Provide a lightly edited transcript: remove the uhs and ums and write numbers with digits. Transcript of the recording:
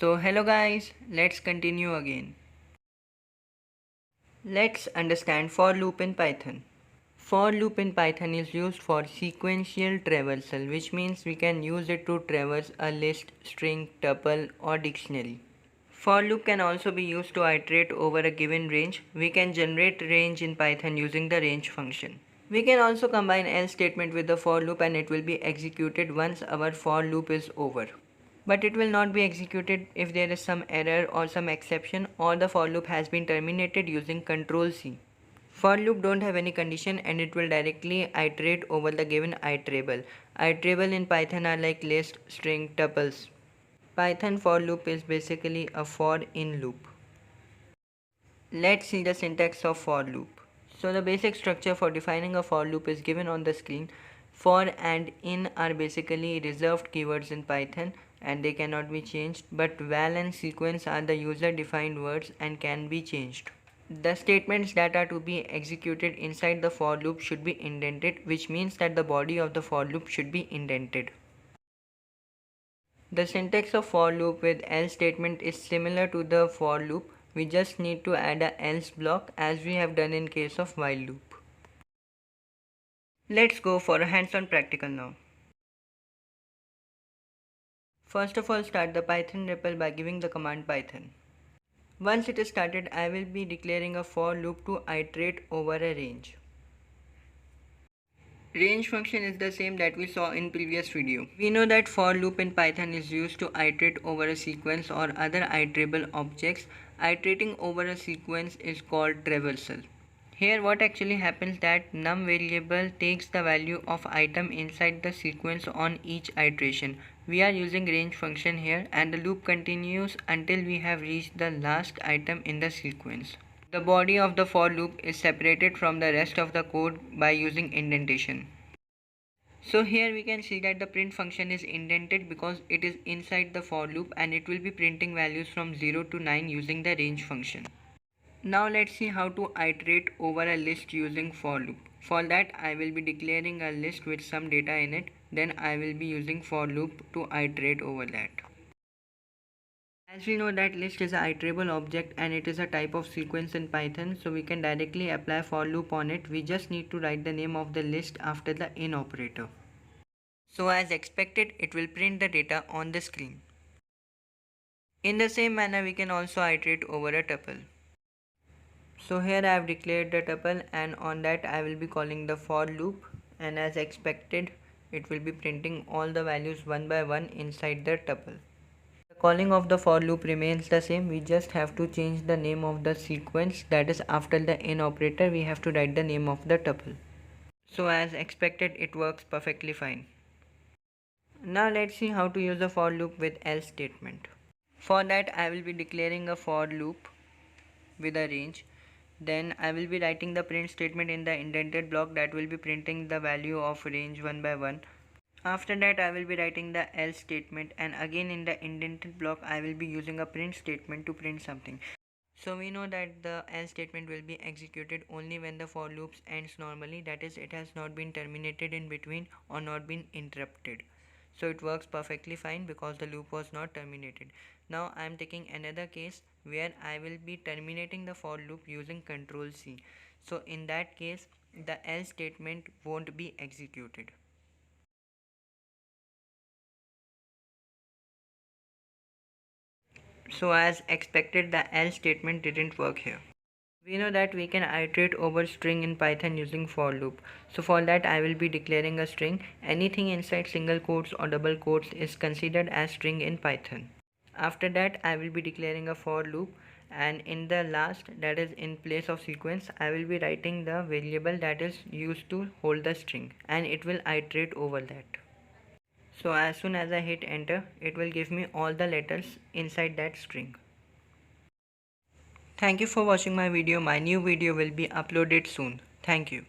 So hello guys, let's continue again. Let's understand for loop in Python. For loop in Python is used for sequential traversal, which means we can use it to traverse a list, string, tuple or dictionary. For loop can also be used to iterate over a given range. We can generate range in Python using the range function. We can also combine else statement with the for loop and it will be executed once our for loop is over. But it will not be executed if there is some error or some exception or the for loop has been terminated using Ctrl C. For loop don't have any condition and it will directly iterate over the given iterable. Iterable in Python are like list, string, tuples. Python for loop is basically a for in loop. Let's see the syntax of for loop. So the basic structure for defining a for loop is given on the screen. For and in are basically reserved keywords in Python and they cannot be changed, but val and sequence are the user defined words and can be changed. The statements that are to be executed inside the for loop should be indented, which means that the body of the for loop should be indented. The syntax of for loop with else statement is similar to the for loop. We just need to add a else block as we have done in case of while loop. Let's go for a hands-on practical now. First of all, start the Python REPL by giving the command python. Once it is started, I will be declaring a for loop to iterate over a range. Range function is the same that we saw in previous video. We know that for loop in Python is used to iterate over a sequence or other iterable objects. Iterating over a sequence is called traversal. Here what actually happens that num variable takes the value of item inside the sequence on each iteration. We are using range function here and the loop continues until we have reached the last item in the sequence. The body of the for loop is separated from the rest of the code by using indentation. So here we can see that the print function is indented because it is inside the for loop and it will be printing values from 0 to 9 using the range function. Now let's see how to iterate over a list using for loop. For that I will be declaring a list with some data in it. Then I will be using for loop to iterate over that. As we know that list is an iterable object and it is a type of sequence in Python, so we can directly apply for loop on it. We just need to write the name of the list after the in operator. So as expected, it will print the data on the screen. In the same manner, we can also iterate over a tuple. So here I have declared the tuple and on that I will be calling the for loop, and as expected, it will be printing all the values one by one inside the tuple. The calling of the for loop remains the same. We just have to change the name of the sequence, that is after the in operator we have to write the name of the tuple. So as expected, it works perfectly fine. Now let's see how to use a for loop with else statement. For that I will be declaring a for loop with a range. Then I will be writing the print statement in the indented block that will be printing the value of range one by one. After that I will be writing the else statement, and again in the indented block I will be using a print statement to print something. So we know that the else statement will be executed only when the for loops ends normally, that is it has not been terminated in between or not been interrupted. So it works perfectly fine because the loop was not terminated. Now I am taking another case where I will be terminating the for loop using Ctrl C. So in that case the else statement won't be executed. So as expected, the else statement didn't work here. We know that we can iterate over string in Python using for loop. So for that I will be declaring a string. Anything inside single quotes or double quotes is considered as string in Python. After that I will be declaring a for loop, and in the last, that is in place of sequence, I will be writing the variable that is used to hold the string and it will iterate over that. So as soon as I hit enter, it will give me all the letters inside that string. Thank you for watching my video. My new video will be uploaded soon. Thank you.